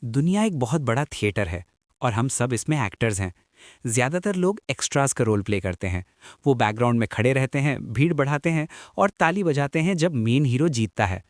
दुनिया एक बहुत बड़ा थिएटर है और हम सब इसमें एक्टर्स हैं। ज़्यादातर लोग एक्स्ट्रास का रोल प्ले करते हैं। वो बैकग्राउंड में खड़े रहते हैं, भीड़ बढ़ाते हैं और ताली बजाते हैं जब मेन हीरो जीतता है।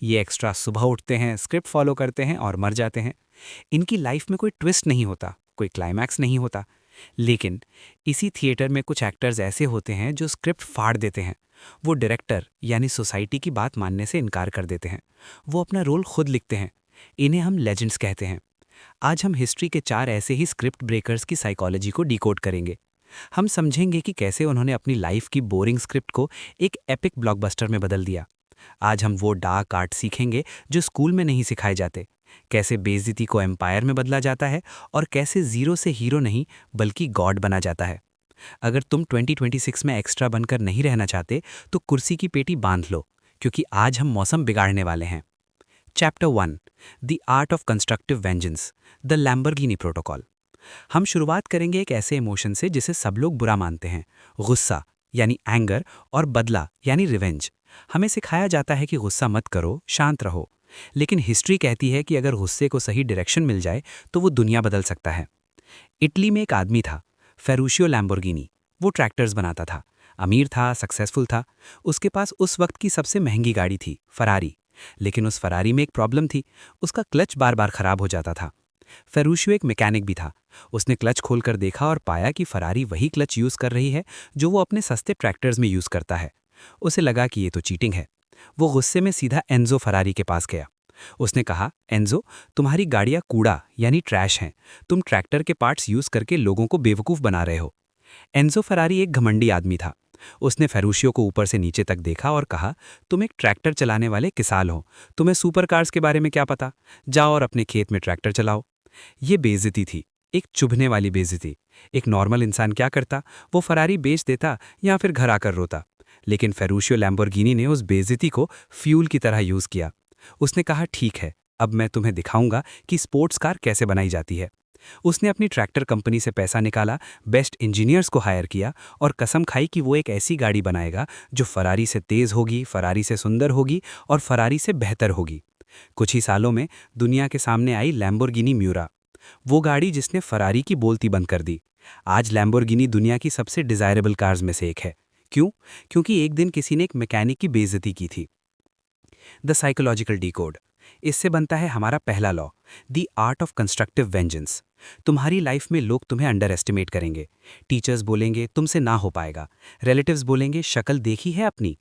ये एक्स्ट्रा सुबह उठते हैं, स्क्रिप्ट फॉलो करते हैं और मर जाते हैं। इनकी लाइफ में कोई ट्विस्ट नहीं होता, कोई क्लाइमैक्स नहीं होता। लेकिन इसी थिएटर में कुछ एक्टर्स ऐसे होते हैं जो स्क्रिप्ट फाड़ देते हैं। वो डायरेक्टर यानी सोसाइटी की बात मानने से इनकार कर देते हैं। वो अपना रोल खुद लिखते हैं। इन्हें हम लेजेंड्स कहते हैं। आज हम हिस्ट्री के 4 ऐसे ही स्क्रिप्ट ब्रेकर्स की साइकोलॉजी को डिकोड करेंगे। हम समझेंगे कि कैसे उन्होंने अपनी लाइफ की बोरिंग स्क्रिप्ट को एक एपिक ब्लॉकबस्टर में बदल दिया। आज हम वो डार्क आर्ट सीखेंगे जो स्कूल में नहीं सिखाए जाते। कैसे बेइज्जती को एम्पायर में बदला जाता है और कैसे जीरो से हीरो नहीं बल्कि गॉड बना जाता है। अगर तुम 2026 में एक्स्ट्रा बनकर नहीं रहना चाहते तो कुर्सी की पेटी बांध लो, क्योंकि आज हम मौसम बिगाड़ने वाले हैं। Chapter 1, the art of constructive vengeance, the Lamborghini protocol. हम शुरुआत करेंगे एक ऐसे इमोशन से जिसे सब लोग बुरा मानते हैं, गुस्सा यानी एंगर, और बदला यानी रिवेंज। हमें सिखाया जाता है कि गुस्सा मत करो, शांत रहो। लेकिन हिस्ट्री कहती है कि अगर गुस्से को सही डायरेक्शन मिल जाए तो वो दुनिया बदल सकता है। इटली में एक आदमी था, फेरुशियो लैम्बोर्गिनी। वो ट्रैक्टर्स बनाता था, अमीर था, सक्सेसफुल था। उसके पास उस वक्त की सबसे महंगी गाड़ी थी, फरारी। लेकिन उस फरारी में एक प्रॉब्लम थी, उसका क्लच बार बार खराब हो जाता था। फेरुशियो एक मैकेनिक भी था। उसने क्लच खोलकर देखा और पाया कि फरारी वही क्लच यूज कर रही है जो वो अपने सस्ते ट्रैक्टर्स में यूज करता है। उसे लगा कि ये तो चीटिंग है। वो गुस्से में सीधा एंजो फरारी के पास गया। उसने कहा, एंजो, तुम्हारी गाड़ियां कूड़ा यानी ट्रैश हैं। तुम ट्रैक्टर के पार्ट्स यूज करके लोगों को बेवकूफ बना रहे हो। एंजो फरारी एक घमंडी आदमी था। उसने फेरुशियो को ऊपर से नीचे तक देखा और कहा, तुम एक ट्रैक्टर चलाने वाले किसान हो, तुम्हें सुपर कार्स के बारे में क्या पता? जाओ और अपने खेत में ट्रैक्टर चलाओ। ये बेइज्जती थी, एक चुभने वाली बेइज्जती। एक नॉर्मल इंसान क्या करता? वो फरारी बेच देता या फिर घर आकर रोता। लेकिन फेरुशियो लैम्बोर्गिनी ने उस बेइज्जती को फ्यूल की तरह यूज किया। उसने कहा, ठीक है, अब मैं तुम्हें दिखाऊंगा कि स्पोर्ट्स कार कैसे बनाई जाती है। उसने अपनी ट्रैक्टर कंपनी से पैसा निकाला, बेस्ट इंजीनियर्स को हायर किया और कसम खाई कि वो एक ऐसी गाड़ी बनाएगा जो फरारी से तेज होगी, फरारी से सुंदर होगी और फरारी से बेहतर होगी। कुछ ही सालों में दुनिया के सामने आई लैम्बोर्गिनी म्यूरा, वो गाड़ी जिसने फरारी की बोलती बंद कर दी। आज लैम्बोर्गिनी दुनिया की सबसे डिजायरेबल कार्स में से एक है। क्यों? क्योंकि एक दिन किसी ने एक मैकेनिक की बेइज्जती की थी। The psychological decode. इससे बनता है हमारा पहला law, the art of constructive vengeance. तुम्हारी लाइफ में लोग तुम्हें अंडर एस्टिमेट करेंगे। टीचर्स बोलेंगे तुमसे ना हो पाएगा, रिलेटिव्स बोलेंगे शक्ल देखी है अपनी।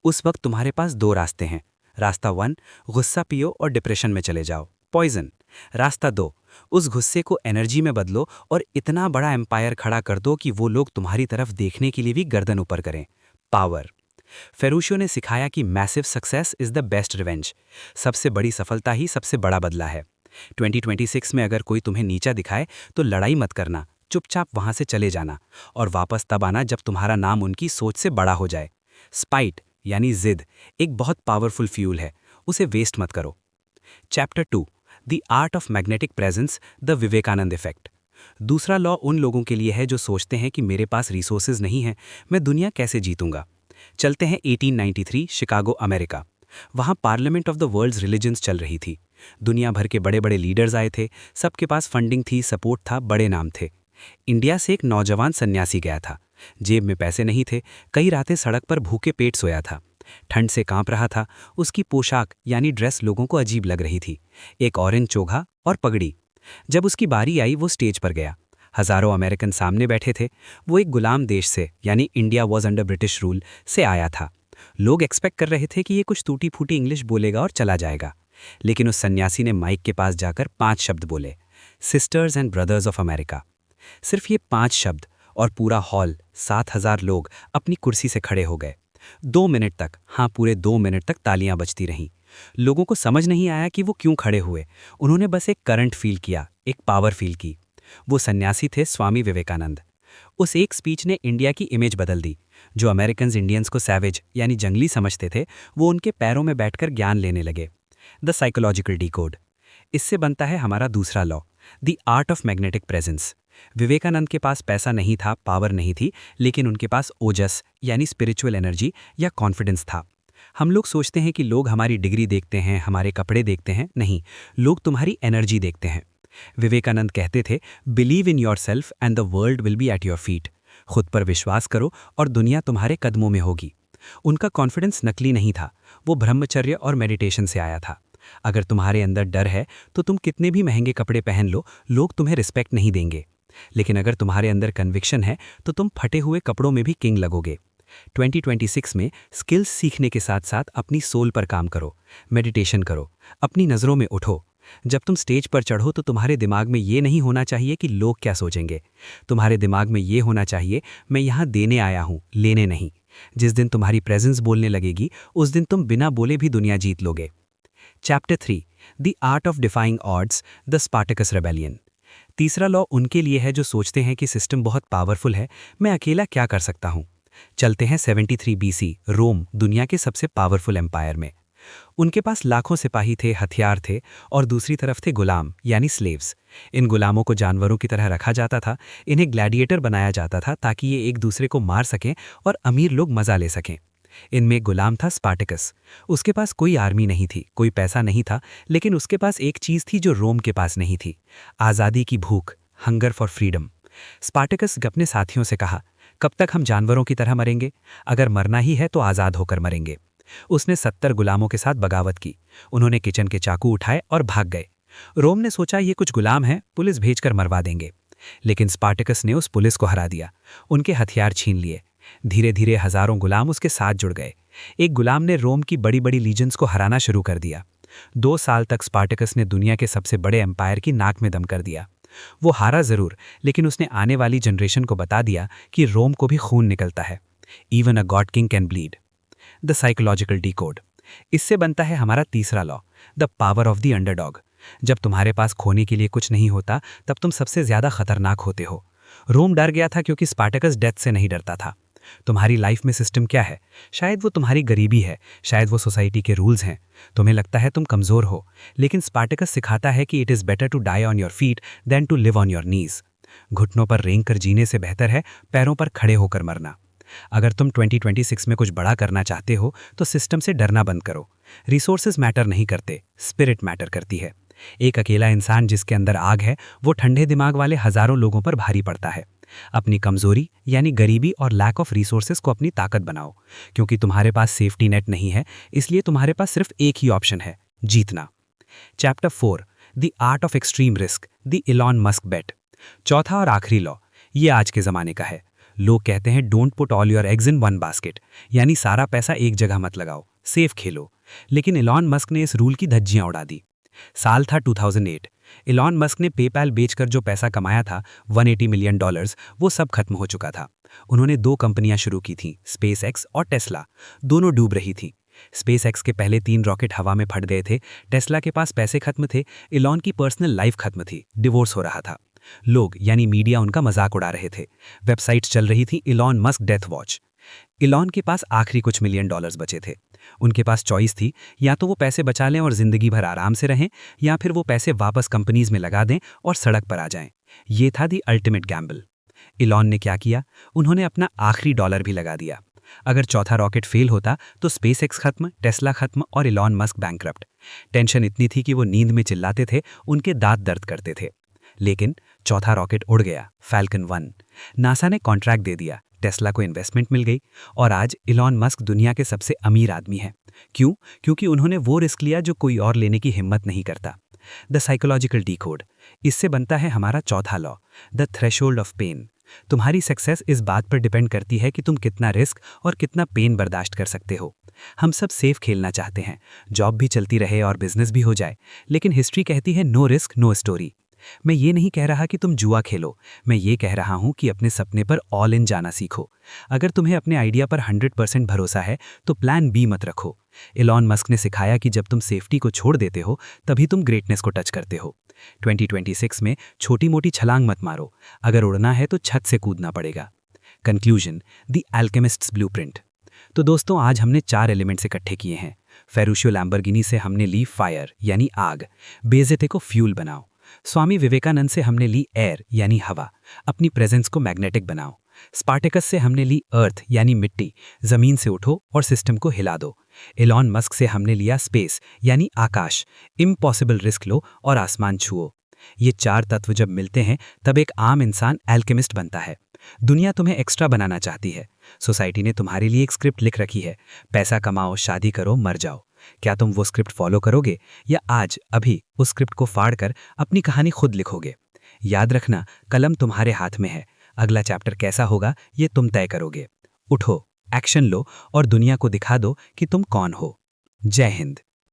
उस वक्त तुम्हारे पास 2 रास्ते हैं। रास्ता 1, गुस्सा पियो और डिप्रेशन में चले जाओ, पॉइजन। रास्ता 2, उस गुस्से को एनर्जी में बदलो और इतना बड़ा एम्पायर खड़ा कर दो कि वो लोग तुम्हारी तरफ देखने के लिए भी गर्दन ऊपर करें, पावर। फेरुशियो ने सिखाया कि massive success is the best revenge. सबसे बड़ी सफलता ही सबसे बड़ा बदला है। 2026 में अगर कोई तुम्हें नीचा दिखाए तो लड़ाई मत करना, चुपचाप वहां से चले जाना और वापस तब आना जब तुम्हारा नाम उनकी सोच से बड़ा हो जाए। स्पाइट यानी जिद एक बहुत पावरफुल फ्यूल है, उसे वेस्ट मत करो। Chapter 2, the art of magnetic presence, the Vivekananda effect. दूसरा लॉ उन लोगों के लिए है जो सोचते हैं कि मेरे पास रिसोर्सेज नहीं है, मैं दुनिया कैसे जीतूंगा। चलते हैं 1893 शिकागो, अमेरिका। वहां parliament of the world's religions चल रही थी। दुनिया भर के बड़े बड़े लीडर्स आए थे, सबके पास फंडिंग थी, सपोर्ट था, बड़े नाम थे। इंडिया से एक नौजवान सन्यासी गया था। जेब में पैसे नहीं थे, कई रातें सड़क पर भूखे पेट सोया था। ठंड से कांप रहा था। उसकी पोशाक यानी ड्रेस लोगों को अजीब लग रही थी, एक ऑरेंज चोगा और पगड़ी। जब उसकी बारी आई वो स्टेज पर गया। हजारों अमेरिकन सामने बैठे थे। वो एक गुलाम देश से यानी India was under British rule से आया था। लोग एक्सपेक्ट कर रहे थे कि ये कुछ टूटी फूटी इंग्लिश बोलेगा और चला जाएगा। लेकिन उस सन्यासी ने माइक के पास जाकर 5 शब्द बोले, sisters and brothers of America. सिर्फ ये 5 शब्द और पूरा हॉल, 7,000 लोग अपनी कुर्सी से खड़े हो गए। 2 मिनट तक, हाँ पूरे 2 मिनट तक तालियां बजती रहीं। लोगों को समझ नहीं आया कि वो क्यों खड़े हुए। उन्होंने बस एक करंट फील किया, एक पावर फील की। वो सन्यासी थे स्वामी विवेकानंद। उस एक स्पीच ने इंडिया की इमेज बदल दी। जो अमेरिकन्स इंडियंस को सैवेज यानी जंगली समझते थे, वो उनके पैरों में बैठकर ज्ञान लेने लगे। The psychological decode. इससे बनता है हमारा दूसरा law, the art of magnetic presence. Vivekananda के पास पैसा नहीं था, पावर नहीं थी, लेकिन उनके पास ओजस यानी स्पिरिचुअल एनर्जी या कॉन्फिडेंस था। हम लोग सोचते हैं कि लोग हमारी डिग्री देखते हैं, हमारे कपड़े देखते हैं। नहीं, लोग तुम्हारी एनर्जी देखते हैं। विवेकानंद कहते थे, believe in your self and the world will be at your feet. खुद पर विश्वास करो और दुनिया तुम्हारे कदमों में होगी। उनका कॉन्फिडेंस नकली नहीं था, वो ब्रह्मचर्य और मेडिटेशन से आया था। अगर तुम्हारे अंदर डर है तो तुम कितने भी महंगे कपड़े पहन लो, लोग तुम्हें रिस्पेक्ट नहीं देंगे। लेकिन अगर तुम्हारे अंदर कन्विक्शन है तो तुम फटे हुए कपड़ों में भी किंग लगोगे। 2026 में स्किल्स सीखने के साथ साथ अपनी सोल पर काम करो, मेडिटेशन करो, अपनी नज़रों में उठो। जब तुम स्टेज पर चढ़ो तो तुम्हारे दिमाग में ये नहीं होना चाहिए कि लोग क्या सोचेंगे। तुम्हारे दिमाग में ये होना चाहिए, मैं यहाँ देने आया हूँ, लेने नहीं। जिस दिन तुम्हारी प्रेजेंस बोलने लगेगी, उस दिन तुम बिना बोले भी दुनिया जीत लोगे। Chapter 3, the art of defying odds, the Spartacus rebellion. तीसरा लॉ उनके लिए है जो सोचते हैं कि सिस्टम बहुत पावरफुल है, मैं अकेला क्या कर सकता हूँ। चलते हैं 73 BC, रोम, दुनिया के सबसे पावरफुल एम्पायर में। उनके पास लाखों सिपाही थे, हथियार थे, और दूसरी तरफ थे गुलाम यानी स्लेव्स। इन गुलामों को जानवरों की तरह रखा जाता था, इन्हें ग्लैडिएटर बनाया जाता था ताकि ये एक दूसरे को मार सकें और अमीर लोग मजा ले सकें। इनमें एक गुलाम था स्पार्टकस। उसके पास कोई आर्मी नहीं थी, कोई पैसा नहीं था, लेकिन उसके पास एक चीज थी जो रोम के पास नहीं थी, आज़ादी की भूख, हंगर फॉर फ्रीडम। स्पार्टकस अपने साथियों से कहा, कब तक हम जानवरों की तरह मरेंगे? अगर मरना ही है तो आज़ाद होकर मरेंगे। उसने 70 गुलामों के साथ बगावत की। उन्होंने किचन के चाकू उठाए और भाग गए। रोम ने सोचा ये कुछ गुलाम हैं, पुलिस भेजकर मरवा देंगे। लेकिन स्पार्टकस ने उस पुलिस को हरा दिया, उनके हथियार छीन लिए। धीरे धीरे हजारों गुलाम उसके साथ जुड़ गए। एक गुलाम ने रोम की बड़ी बड़ी लीजेंड्स को हराना शुरू कर दिया। 2 साल तक स्पार्टकस ने दुनिया के सबसे बड़े एम्पायर की नाक में दम कर दिया। वो हारा जरूर, लेकिन उसने आने वाली जनरेशन को बता दिया कि रोम को भी खून निकलता है। Even a God king can bleed. The psychological decode. इससे बनता है हमारा तीसरा law, the power of the underdog. जब तुम्हारे पास खोने के लिए कुछ नहीं होता, तब तुम सबसे ज्यादा खतरनाक होते हो। रोम डर गया था क्योंकि स्पार्टकस डेथ से नहीं डरता था। तुम्हारी लाइफ में सिस्टम क्या है? शायद वो तुम्हारी गरीबी है, शायद वो सोसाइटी के रूल्स हैं। तुम्हें लगता है तुम कमजोर हो, लेकिन स्पार्टकस सिखाता है कि it is better to die on your feet than to live on your knees. घुटनों पर रेंग कर जीने से बेहतर है पैरों पर खड़े होकर मरना। अगर तुम 2026 में कुछ बड़ा करना चाहते हो तो सिस्टम से डरना बंद करो। रिसोर्सेज मैटर नहीं करते, स्पिरिट मैटर करती है। एक अकेला इंसान जिसके अंदर आग है, वो ठंडे दिमाग वाले हजारों लोगों पर भारी पड़ता है। अपनी कमजोरी यानी गरीबी और लैक ऑफ रिसोर्सेज को अपनी ताकत बनाओ। क्योंकि तुम्हारे पास सेफ्टी नेट नहीं है, इसलिए तुम्हारे पास सिर्फ एक ही ऑप्शन है, जीतना। Chapter 4, the art of extreme risk, the Elon Musk bet. चौथा और आखिरी लॉ, ये आज के जमाने का है। लोग कहते हैं don't put all your eggs in one basket, यानी सारा पैसा एक जगह मत लगाओ, सेफ खेलो। लेकिन इलॉन मस्क ने इस रूल की धज्जियां उड़ा दी। साल था 2008। इलॉन मस्क ने पेपैल बेचकर जो पैसा कमाया था, $180 मिलियन, वो सब खत्म हो चुका था। उन्होंने 2 कंपनियां शुरू की थीं, स्पेस एक्स और टेस्ला। दोनों डूब रही थी। स्पेस एक्स के पहले 3 रॉकेट हवा में फट गए थे, टेस्ला के पास पैसे खत्म थे, इलॉन की पर्सनल लाइफ खत्म थी, डिवोर्स हो रहा था। लोग यानी मीडिया उनका मजाक उड़ा रहे थे। वेबसाइट्स चल रही थी Elon Musk death watch. Elon के पास आखिरी कुछ मिलियन डॉलर्स बचे थे। उनके पास चॉइस थी, या तो वो पैसे बचा लें और जिंदगी भर आराम से रहें, या फिर वो पैसे वापस कंपनीज में लगा दें और सड़क पर आ जाएं। ये था दी अल्टीमेट गैम्बल। इलॉन ने क्या किया? उन्होंने अपना आखिरी डॉलर भी लगा दिया। अगर चौथा रॉकेट फेल होता तो स्पेसएक्स खत्म, टेस्ला खत्म और इलॉन मस्क बैंकरप्ट। टेंशन इतनी थी कि वो नींद में चिल्लाते थे, उनके दांत दर्द करते थे। लेकिन चौथा रॉकेट उड़ गया, फैल्कन 1। नासा ने कॉन्ट्रैक्ट दे दिया, टेस्ला को इन्वेस्टमेंट मिल गई, और आज इलॉन मस्क दुनिया के सबसे अमीर आदमी है। क्यों? क्योंकि उन्होंने वो रिस्क लिया जो कोई और लेने की हिम्मत नहीं करता। The psychological decode. इससे बनता है हमारा चौथा law, the threshold of pain. तुम्हारी सक्सेस इस बात पर डिपेंड करती है कि तुम कितना रिस्क और कितना पेन बर्दाश्त कर सकते हो। हम सब सेफ खेलना चाहते हैं, जॉब भी चलती रहे और बिजनेस भी हो जाए, लेकिन हिस्ट्री कहती है नो रिस्क नो स्टोरी। मैं ये नहीं कह रहा कि तुम जुआ खेलो, मैं ये कह रहा हूं कि अपने सपने पर ऑल इन जाना सीखो। अगर तुम्हें अपने आइडिया पर 100% भरोसा है तो प्लान बी मत रखो। इलॉन मस्क ने सिखाया कि जब तुम सेफ्टी को छोड़ देते हो तभी तुम ग्रेटनेस को टच करते हो। 2026 में छोटी मोटी छलांग मत मारो, अगर उड़ना है तो छत से कूदना पड़ेगा। Conclusion, the alchemist's blueprint. तो दोस्तों, आज हमने 4 एलिमेंट्स इकट्ठे किए हैं। फेरुशियो लैम्बोर्गिनी से हमने ली फायर यानी आग, बेजेते को फ्यूल बनाओ। स्वामी विवेकानंद से हमने ली एयर यानी हवा, अपनी प्रेजेंस को मैग्नेटिक बनाओ। स्पार्टकस से हमने ली अर्थ यानी मिट्टी, जमीन से उठो और सिस्टम को हिला दो। एलॉन मस्क से हमने लिया स्पेस यानी आकाश, इम्पॉसिबल रिस्क लो और आसमान छुओ। ये 4 तत्व जब मिलते हैं तब एक आम इंसान एल्केमिस्ट बनता है। दुनिया तुम्हें एक्स्ट्रा बनाना चाहती है। सोसाइटी ने तुम्हारे लिए एक स्क्रिप्ट लिख रखी है, पैसा कमाओ, शादी करो, मर जाओ। क्या तुम वो स्क्रिप्ट फॉलो करोगे या आज अभी उस स्क्रिप्ट को फाड़ कर अपनी कहानी खुद लिखोगे? याद रखना, कलम तुम्हारे हाथ में है। अगला चैप्टर कैसा होगा ये तुम तय करोगे। उठो, एक्शन लो और दुनिया को दिखा दो कि तुम कौन हो। जय हिंद।